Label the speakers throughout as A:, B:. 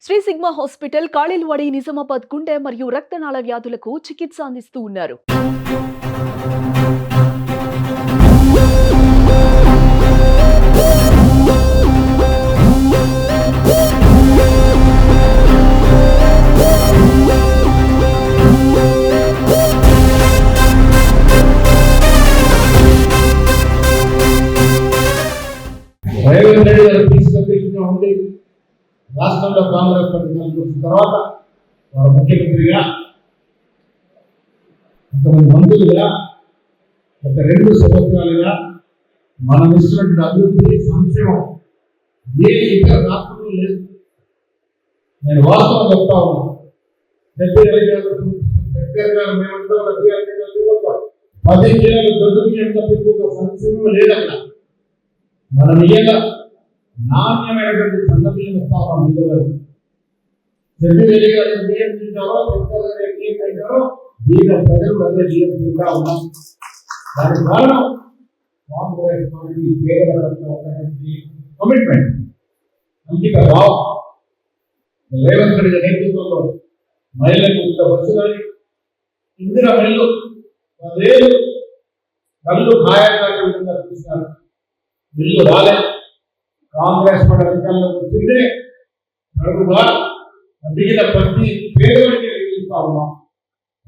A: Shri sigma hospital కాళిల్వాడి Nizamabad గుండె మరియు రక్తనాళ వ్యాధులకు చికిత్స అందిస్తూ ఉన్నారు.
B: రాష్ట్రంలో కాంగ్రెస్ ప్రభుత్వం తర్వాత వారు ముఖ్యమంత్రిగా కొంతమంది మంత్రులుగా గత 2 సంవత్సరాలుగా మనం ఇస్తున్నటువంటి అభివృద్ధి సంక్షేమం ఏ ఇతర రాష్ట్రంలో లేదు. నేను వాస్తవం చెప్తా ఉన్నాను. 10 జిల్లాలు దొడ్డు సంక్షేమం లేదక్కడ. మనం ఇయ్యగా నాణ్యమైనటువంటి సన్నబియ్యం ఇస్తాం. చెడ్డి గారు బియ్యం తింటారో ఏం తింటారో వీళ్ళ ప్రజలు అదే బియ్యం తింటా ఉన్నాం. దానికి కారణం కాంగ్రెస్ పార్టీ పేదల కమిట్మెంట్, అంకిత భావం. రేవంత్ రెడ్డి నేతృత్వంలో మహిళలకు ఇంత బస్సు కానీ ఇందిరా మహిళలు 10 ఏళ్ళు కళ్ళు ఖాయంగా విధంగా చూస్తారు. ఇల్లు రాలేదు. కాంగ్రెస్ పార్టీ అధికారంలోకి వచ్చిందే నడుగుగా మిగిలిన ప్రతి పేదవాడికి ఇస్తా ఉన్నాం.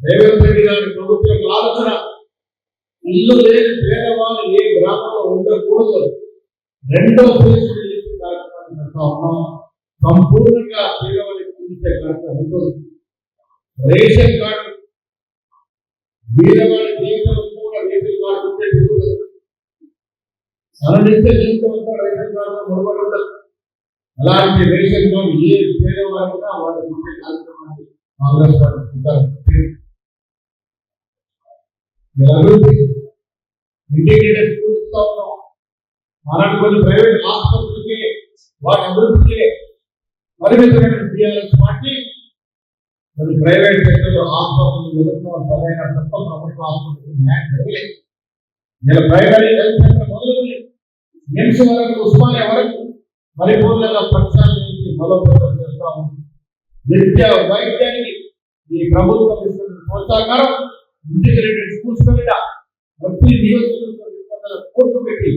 B: రేవంత్ రెడ్డి గారి ప్రభుత్వం ఆలోచన ఇల్లు లేని పేదవాళ్ళు ఏ గ్రామంలో ఉండకూడదు. 2వ ప్లేస్ కార్యక్రమాన్ని పెడతా ఉన్నాం. సంపూర్ణంగా పేదవాళ్ళకి చూపించే కార్యక్రమం ఉంటుంది. రేషన్ కార్డు పేదవాడి జీవితంలో కూడా రేషన్ కార్డు ఉంటే మరణించే జీవితం అంతా రేషన్ కార్డు ముడబడి ఉండదు. అలాంటి రేషన్ కార్డు ఏ పేదవాడిగా వాళ్ళు ఉండే కార్యక్రమాన్ని కాంగ్రెస్ పార్టీ అభివృద్ధి ఇంటిగ్రేటెడ్ స్కూల్ ఇస్తా ఉన్నాం. అలాంటి కొన్ని ప్రైవేట్ ఆసుపత్రులకి వాటి అభివృద్ధికి పరిమితమైన టీఆర్ఎస్ పార్టీ కొన్ని ప్రైవేట్ సెక్టర్లో ఆసుపత్రులు సరైన తప్ప ప్రభుత్వ ఆసుపత్రులు న్యాయం జరగలేదు. నేను ప్రైమరీ హెల్త్ సెంటర్ మొదలుకొని నిమ్స్ వరకు ఉస్మానియా వరకు పరిపూర్ణంగా ప్రచారం చేసి బలోపేతం చేస్తాము. విద్య వైద్యానికి ఈ ప్రభుత్వం ఇస్తున్న ప్రోత్సాహకారం ఇంటిగ్రేటెడ్ స్కూల్స్ మీద ప్రతి నియోజకవర్గంలో 200 కోట్లు పెట్టి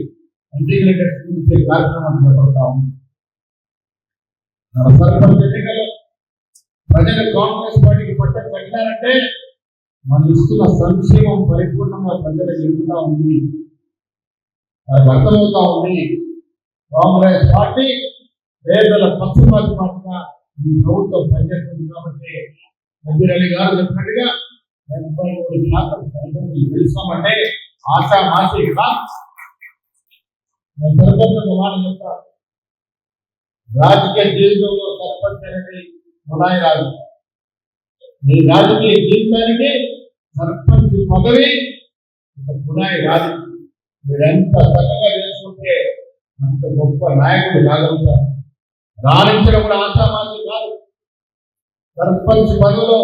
B: ఇంటిగ్రేటెడ్ స్కూల్ ఇచ్చే కార్యక్రమం చేపడతాము. సర్పంచ్ ఎన్నికల్లో ప్రజలు కాంగ్రెస్ పార్టీకి పట్టం కట్టారంటే మనం ఇస్తున్న సంక్షేమం పరిపూర్ణంగా ప్రజలకు ఎదుగుతా ఉంది, అది అర్థమవుతా ఉంది. కాంగ్రెస్ పార్టీ పేదల పక్షపాతి పార్టీగా ఈ ప్రభుత్వం పనిచేస్తుంది. కాబట్టి నబీర్ గారు చెప్పినట్టుగా 83% గెలుస్తామంటే ఆశామాషి సర్పంచ్ మాట చెప్తా. రాజకీయ జీవితంలో సర్పంచ్ అనేది మునాయి రాదు. ఈ రాజకీయ జీవితానికి సర్పంచ్ పదవి పునాయి రాదు. మీరు ఎంత చక్కగా చేసుకుంటే అంత గొప్ప నాయకుడు కాగలుగుతారు. రాణించడం కూడా ఆశామాషి కాదు. సర్పంచ్ పదవిలో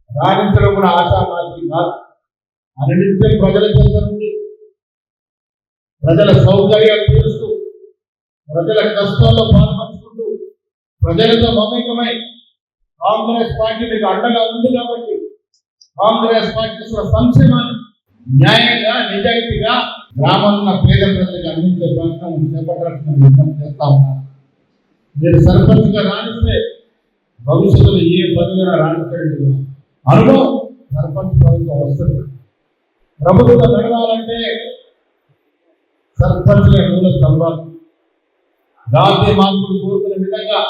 B: రాణించడం కూడా ఆశామాషి కాదు. అనిత్యం ప్రజల చెంత నుండి ప్రజల సౌకర్యాలు తీరుస్తూ ప్రజల కష్టాల్లో పాల్పంచుకుంటూ ప్రజలతో మమేకమై కాంగ్రెస్ పార్టీ మీకు అండగా ఉంది. కాబట్టి కాంగ్రెస్ పార్టీ సంక్షేమాన్ని న్యాయంగా నిజాయితీగా గ్రామంలో పేద ప్రజలకు అందించే ప్రయత్నం చేపట్టాలని విజ్ఞప్తి చేస్తా ఉన్నాను. మీరు సర్పంచ్గా రాణిస్తే భవిష్యత్తులో ఏ పదవిగా రాణించలేదు అనుభవం సర్పంచ్ పదవితో వస్తుంది. ప్రభుత్వం నడవాలంటే సర్పంచ్లే మూల స్తంభాలు. గాంధీ మార్పులు కోరుకునే విధంగా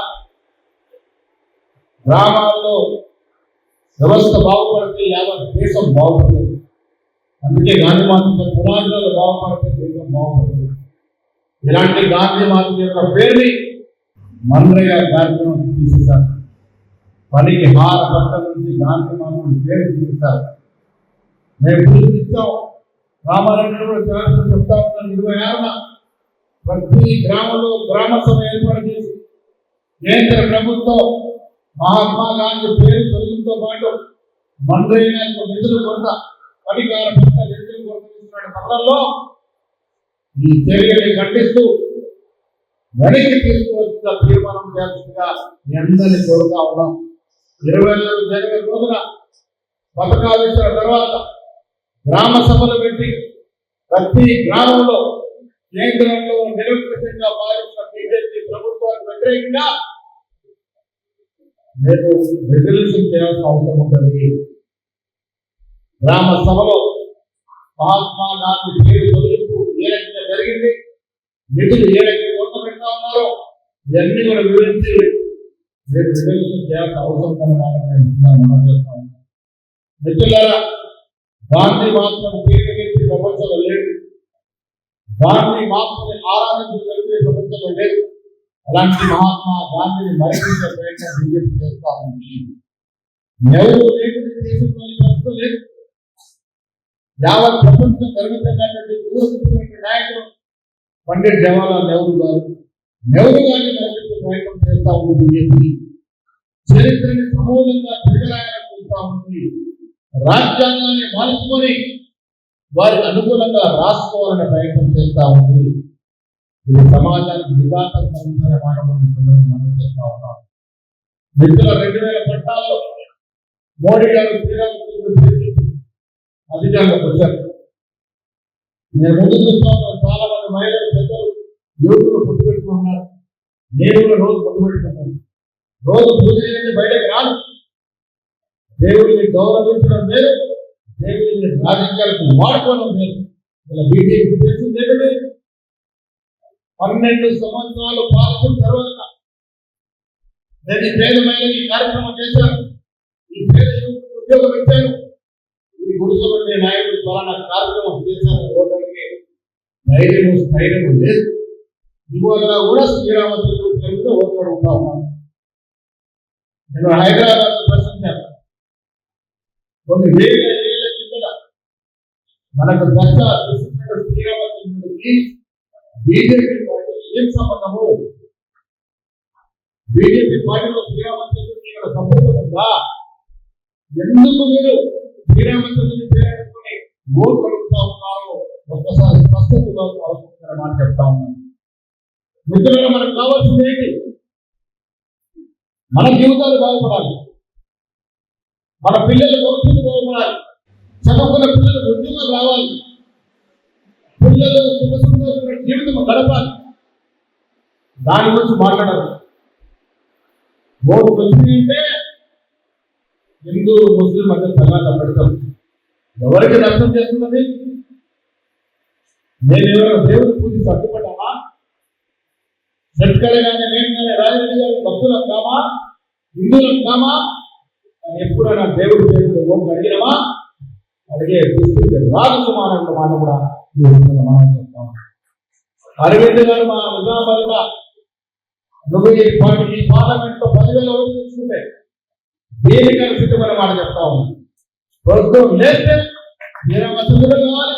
B: గ్రామాల్లో వ్యవస్థ బాగుపడితే యావత్ దేశం బాగుపడుతుంది. అందుకే గాంధీ మార్పు పునాదులలో బాగుపడితే దేశం బాగుపడుతుంది. ఇలాంటి గాంధీ మార్పు యొక్క పేరుని మన్రేగా కార్యక్రమం తీసేశారు. పనికి హార భర్త నుంచి గాంధీ మార్పు పేరు తీసేశారు. మేము పిలుపునిచ్చాం. రామారెడ్డి కూడా చెప్తా ఉన్నాను. 26న ప్రతి గ్రామంలో గ్రామ సభ ఏర్పాటు చేసి కేంద్ర ప్రభుత్వం మహాత్మా గాంధీ పేరు తొలగింతో పాటు మన్రేగాకు నిధులు కొరత అధికార భర్త నిధులు కొరత ఇస్తున్న తరుణంలో ఈ చర్యని ఖండిస్తూ వెనక్కి తీసుకువచ్చిన తీర్మానం చేస్తుందిగా మీ అందరినీ కోరుతా ఉన్నాం. 26 జనవరి రోజున పథకాలు ఇచ్చిన తర్వాత గ్రామ సభలు పెట్టి ప్రతి గ్రామంలో కేంద్రంలో నిరంకుశంగా పాలించిన బీజేపీ ప్రభుత్వానికి వ్యతిరేకంగా నేను రెజల్యూషన్ చేయాల్సిన అవసరం ఉంటుంది. గ్రామ సభలో మహాత్మా గాంధీ పేరు తొలగింపు ఏ రకంగా జరిగింది, నిధులు ఏ రకంగా కొట్టబెడతా ఉన్నారో ఇవన్నీ కూడా వివరించి నేను రెజల్యూషన్ చేయాల్సిన అవసరం మనం చేస్తా ఉన్నాను. మిత్రులారా, గాంధీ మాత్రం పేరు వ్యక్తి ప్రపంచంలో లేడు. గాంధీ మాత్రం ఆరాధించిన వ్యక్తి ప్రపంచంలో లేదు. అలాంటి మహాత్మా గాంధీని మరింత ప్రయత్నం బీజేపీ చేస్తా ఉంది. ఎవరు లేకుండా దేశంలోని ప్రస్తుతం లేదు. యావత్ ప్రపంచం గర్వించినటువంటి నాయకుడు పండిట్ జవహర్లాల్ నెహ్రూ గారు. నెహ్రూ గారిని మరింత ప్రయత్నం చేస్తా ఉంది బీజేపీ. చరిత్రని సమూలంగా తిరగరాయాలని చూస్తా ఉంది. రాజ్యాంగాన్ని మార్చుకొని వారికి అనుకూలంగా రాసుకోవాలనే ప్రయత్నం చేస్తా ఉంది. ఇది సమాజానికి విఘాతం కలుగుతుందనే మాట మనం చేస్తా ఉన్నాం. మిత్రుల 2014లో మోడీ గారు శ్రీరామచంద్రుడు అధికారంలోకి వచ్చారు. నేను ముందు చూస్తా ఉన్నాను, చాలా మంది మహిళలు పెద్దలు యువకులు పొట్టు పెట్టుకుంటున్నారు. నేను కూడా రోజు పొట్టు పెట్టుకుంటాను. రోజు పూజ చేసి బయటకు రాను. దేవుడిని గౌరవించడం లేదు, దేవుడిని రాజకీయాలకు వాడుకోవడం లేదు. ఇలా బీజేపీ చేస్తుంది ఏమిటి? 12 సంవత్సరాలు పాలించిన తర్వాత నేను ఈ పేద మహిళకి కార్యక్రమం చేశాను. ఈ పేద యువకులకు ఉద్యోగం ఇచ్చాను. ఈ గుడిసె నాయకుడు ఫలానా కార్యక్రమం చేశాను. ఓటర్కి ధైర్యము లేదు. ఇవాళ కూడా శ్రీరామచంద్రుడు పేరుతో ఓట్లు ఉంటా ఉన్నాను. నేను హైదరాబాద్ ప్రశ్నించాను. కొన్ని వేల ఏళ్ల కిందట మనకు దశ శ్రీరామచంద్రుడికి బీజేపీ పార్టీ ఏం సంబంధము? బీజేపీ పార్టీలో శ్రీరామచంద్రుడికి ఇక్కడ సంబంధం ఉందా? ఎందుకు మీరు శ్రీరామచంద్రుడిని ప్రేరేపించుకొని ఓటు అడుగుతా ఉన్నారో ఒక్కసారి స్పష్టతగా ఆలోచించాలని మాట చెప్తా ఉన్నాను. మిత్రులు, మనకు కావాల్సింది ఏంటి? మన జీవితాలు బాగుపడాలి, మన పిల్లల భవిష్యత్తు బాగుపడాలి, చదువుకున్న పిల్లలకు ఉద్యోగం రావాలి, పిల్లలు సుఖ సంతోషమైన జీవితం గడపాలి. దాని గురించి మాట్లాడాలి. ఓటు వచ్చిందంటే హిందూ ముస్లిం మధ్య తెల్లాక పెడతాం. ఎవరికి నష్టం చేస్తున్నది? నేను ఎవరైనా దేవుని పూజించి అడ్డుపడ్డామా? శంకర్ కానీ నేను కానీ రాజరెడ్డి గారి భక్తులకు కామా, హిందువులకు కామా? ఎప్పుడైనా దేవుడి పేరు ఓటు అడిగినమా? అడిగే దుస్థితి రాజు సమానంగా మాట కూడా ఈ విధంగా మనం చెప్తాం. అరవింద్ గారు మా నిజామాబాద్లో నువ్వు ఈ పార్లమెంట్ లో 10,000 ఓట్లు తీసుకుంటే దేనికైనా సిద్ధమైన మాట చెప్తా ఉన్నాను. ప్రభుత్వం లేస్తే శ్రీరామచంద్రుడు కావాలి,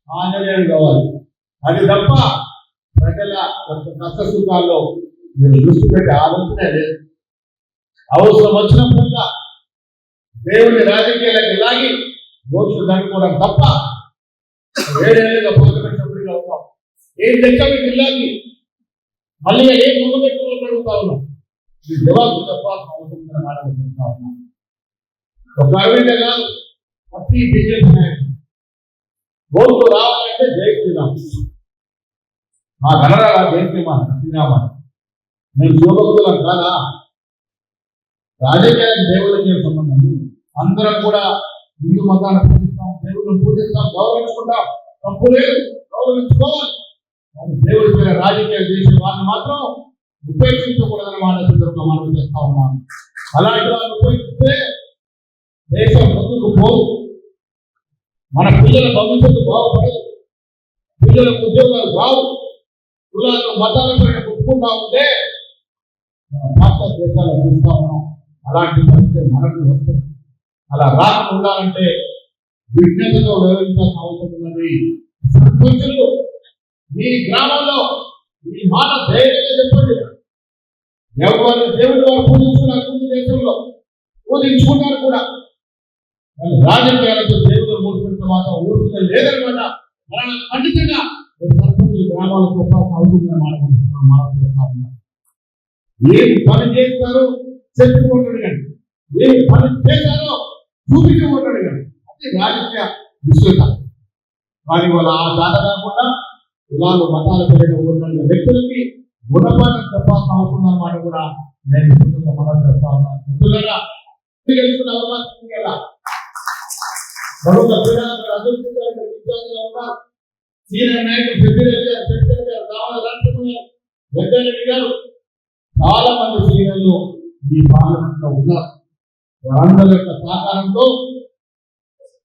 B: ఆంజనేయుడు కావాలి. అది తప్ప ప్రజల కష్ట సుఖాల్లో మీరు దృష్టి పెట్టి ఆలోచనే లేదు. అవసరం వచ్చినప్పుడుగా దేవుని రాజకీయాలకు లాగి ఓట్లు కనుక్కోవడం తప్ప 7 ఏళ్ళుగా పార్లమెంట్ సభ్యుడిగా ఉన్నాం. ఏం తెచ్చాము జిల్లాకి? మళ్ళీ ఏం ముఖం పెట్టుకోవాలని అడుగుతా ఉన్నాం. ఈ జవాబు చెప్పాల్సిన అవసరం మాట చెప్తా ఉన్నాం. ఒక అరవింద కాదు, ప్రతి బీజేపీ నాయకుడు ఓట్లు రావాలంటే జై శ్రీరామ్, మా గణరాగా జై శ్రీరామ. మేము శివభక్తులం కాదా? రాజకీయానికి దేవుళ్ళకి సంబంధం. అందరం కూడా హిందూ మతాన్ని పూజిస్తాం, దేవుళ్ళని పూజిస్తాం, గౌరవించుకుంటాం. తప్పు లేదు, గౌరవించుకోవాలి. దేవుడి పేరు రాజకీయాలు చేసే వాళ్ళని మాత్రం ఉపేక్షించకూడదని మాట సందర్భంగా మనం చేస్తా ఉన్నాం. అలాంటి వాళ్ళు ఉపేక్షిస్తే దేశం ముందుకు పోదు, మన పిల్లల భవిష్యత్తు బాగుపడదు, పిల్లలకు ఉద్యోగాలు రావు. కులాలను మతాల పైన ఒప్పుకుంటా ఉంటే పాశ్చాత్య దేశాలు చూస్తా ఉన్నాం. అలాంటి పరిస్థితి మనకు వస్తుంది. అలా రాకుండా ఉండాలంటే విజ్ఞతతో వ్యవహరించాల్సిన అవసరం ఉన్నది. సర్పంచులు మీ గ్రామంలో ఈ మాట ధైర్యంగా చెప్పండి. ఎవరు దేవుడు వారు పూజించుకున్నారు, ముందు దేశంలో పూజించుకున్నారు కూడా. రాజకీయాలతో దేవుడు మూడుకుంటే మాత్రం ఊరుకునే లేదనమాట. ఖండితంగా సర్పంచులు గ్రామాలకు ఉపవాసం అవుతుందని మనం చేస్తా ఉన్నారు. ఏం పని చేస్తారో చెప్పుకుంటాడు కానీ ఏం పని చేశారో చూపించుకుంటాడు కానీ అది రాజకీయ విశ్లేషణ. కానీ వాళ్ళ ఆ దాట కాకుండా ఇలాగ మతాల పేరిట ఉన్న వ్యక్తులకి గుణపాఠం చెప్పాల్సిన అవసరం అన్నమాట కూడా నేను మనం చేస్తా ఉన్నాను. మిత్రులారా, తెలుసుకునే అవకాశం ఉంది కదా. మరొక అభివృద్ధిగా ఉన్నారు సీనియర్ నాయకులు పెద్దిరెడ్డి గారు, శంకర్ గారు, రామల రాష్ట్రం గారు, వెంకయ్యరెడ్డి గారు, చాలా మంది సీనియర్లు ఈ పార్లమెంట్ లో ఉన్నారు. వారందరి యొక్క సహకారంతో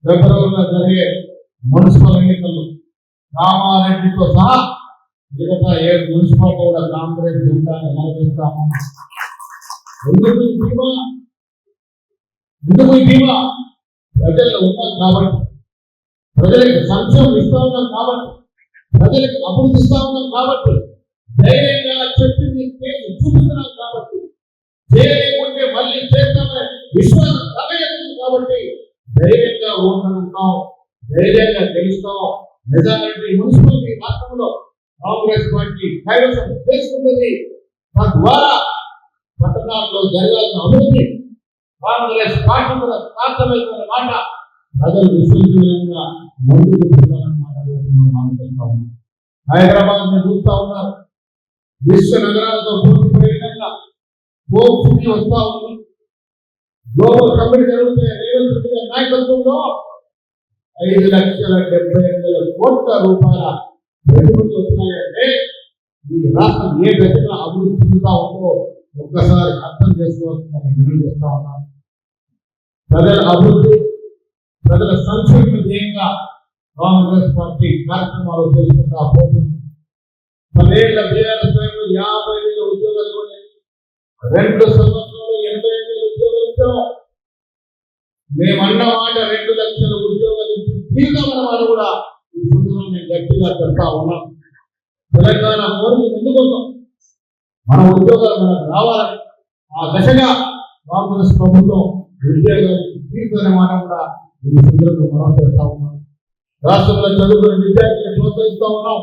B: ఫిబ్రవరిలో జరిగే మున్సిపల్ ఎన్నికల్లో కామారెడ్డితో సహా మిగతా 7 మున్సిపాలిటీ కూడా కాంగ్రెస్ జెండాని నిలబెడతాము. ఎందుకు ఈ ధీమా? ప్రజల్లో ఉన్నాం కాబట్టి, ప్రజలకు సంక్షేమం ఇస్తా ఉన్నాం కాబట్టి, ప్రజలకు అభివృద్ధి ఇస్తా ఉన్నాం కాబట్టి, ధైర్యంగా చెప్పింది చేసి చూపుతున్నాం కాబట్టి, చేయలేకుంటే మళ్ళీ చేస్తామనే విశ్వాసం కలగలేదు కాబట్టి ధైర్యంగా ఓట్లుంటాం, ధైర్యంగా గెలుస్తాం. మెజారిటీ మున్సిపాలిటీ రాష్ట్రంలో కాంగ్రెస్ పార్టీ కైవసం చేసుకుంటుంది. తద్వారా పట్టణాల్లో జరగాల్సిన అభివృద్ధి కాంగ్రెస్ పార్టీ కూడా సాధ్యమవుతున్న మాట ప్రజలు విశ్వసనీయంగా ముందుకు పోతామని మాట్లాడుతూ ఉన్నాం. హైదరాబాద్ ని చూస్తా ఉన్నారు. విశ్వ నగరాలతో పోటీ పడే విధంగా హోమ్ సిటీ వస్తా ఉంది. గ్లోబల్ సమ్మిట్ జరుగుతున్న రేవంత్ రెడ్డి గారి నాయకత్వంలో 5,70,000 కోట్ల రూపాయల పెట్టుబడులు వస్తున్నాయంటే ఈ రాష్ట్రం ఏ విధంగా అభివృద్ధి చెందుతా ఉందో ఒక్కసారి అర్థం చేసుకోవాల్సిందని నేను చేస్తా ఉన్నాను. ప్రజల అభివృద్ధి, ప్రజల సంక్షేమ ధ్యేయంగా కాంగ్రెస్ పార్టీ కార్యక్రమాలు చేసుకుంటా పోతుంది. 10 ఏళ్ల బీఆర్ఎస్ 50,000 ఉద్యోగాలు కూడా 2 సంవత్సరాలు 85,000 ఉద్యోగాలు ఇచ్చాం. మేమన్న మాట 2 లక్షల ఉద్యోగాలు ఇచ్చి తీర్థమన్న మాట కూడా ఈ సందర్భంగా నేను గట్టిగా చెప్తా ఉన్నాం. తెలంగాణ కోరిక ఎందుకోసం మన ఉద్యోగాలు మనకు రావాలని ఆ దశగా కాంగ్రెస్ ప్రభుత్వం ఉద్యోగాలు తీర్థమనే మాట కూడా ఈ సందర్భంగా మనం చేస్తా ఉన్నాం. రాష్ట్రంలో చదువుకునే విద్యార్థులను ప్రోత్సహిస్తా ఉన్నాం.